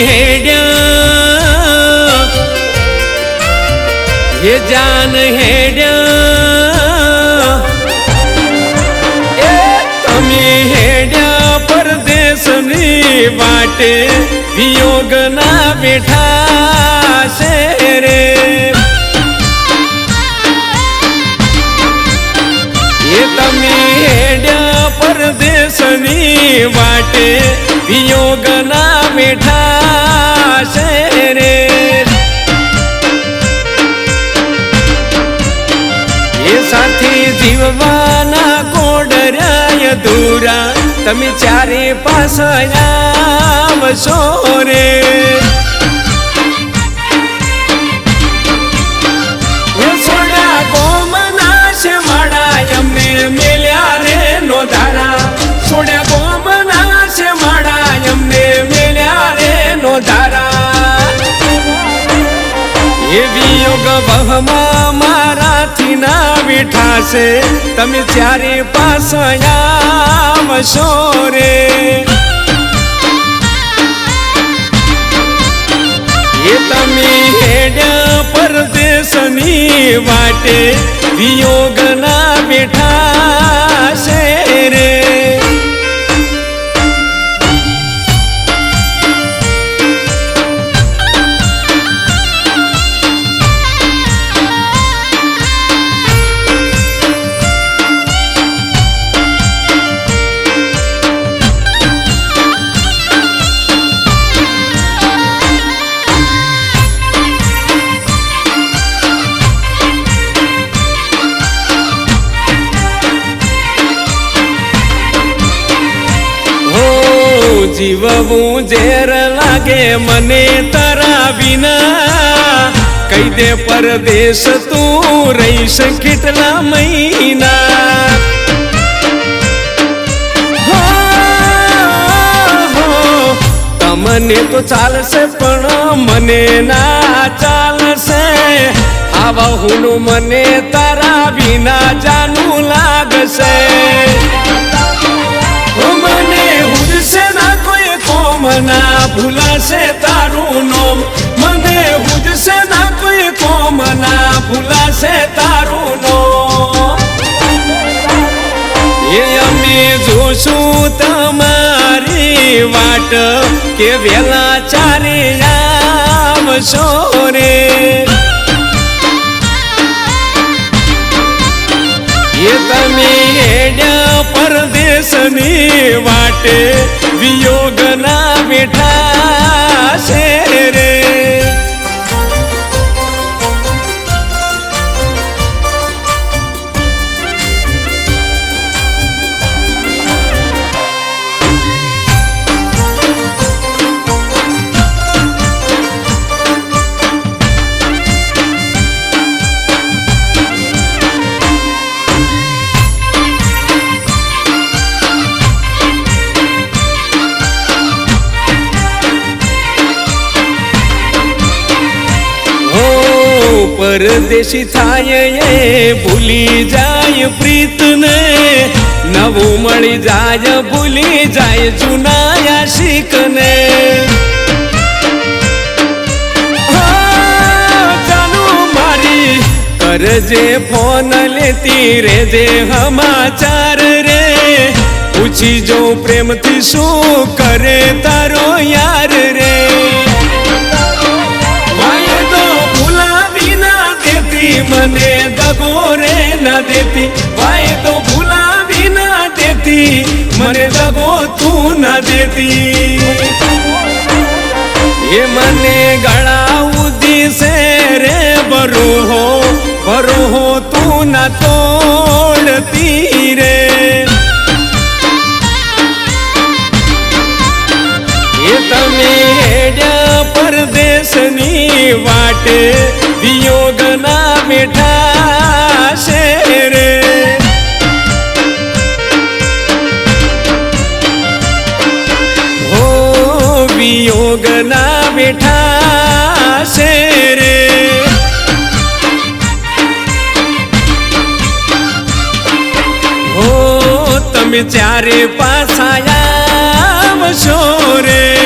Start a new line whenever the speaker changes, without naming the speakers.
हेड्या ये जान हेड्या तमी हेड्या परदेसनी वाटे वियोग ना बेठा शेरे ये तमी हेड्या परदेसनी वाटे वियोग ना बेठा शेरे ये साथी जीववाना कोडर्या दूरा तमी चारे पास आवशो रे सोड्या गोमनाश वाडा यमने मेल्या रे नो धारा सोड्या गोमनाश वाडा यमने मेल्या रे नो धारा ये वियोग बहमा मारा थी ना बिठासे तमे चारे पास आवशो रे ये तमे हेड्या परदेसनी वाटे वियोग ना बेठासे रे जीववू जेर लागे मने तारा बिना कई दे परदेश तू रहीश किटला महीना हो, हो, तमने तो चालसे पण मने ना चालसे आवा हुनु मने तारा बिना जानू लागसे मने हुजसे ना कोई कोमना भूला से तारू नोम मने हुजसे ना कोई कोमना भूला से तारू नोम ये अमे जोशू तमारी वाट के वेला चारे आवशो रे ये तमे हेड्या परदेसनी वाटे वियोग ना बेठा शेरे परदेशी थाय ये भूली जाय प्रीत ने नवू मळी जाय भूली जाय जुनाया शिकने चालू मारी करजे फोन लेती रे जे समाचार रे पूछी जो प्रेम थी शू करे तारो यार रे मने दगो रे न देती वाय तो भूला भी न देती मने दगो तू न देती ये मने गड़ा उदी से रे बरो हो तू न तोड़ती रे ये तमे हेड्या परदेसनी वाटे वियोग ना बेठा शेरे हो वियोग ना बेठा शेरे हो तमे चारे पास आवशो रे।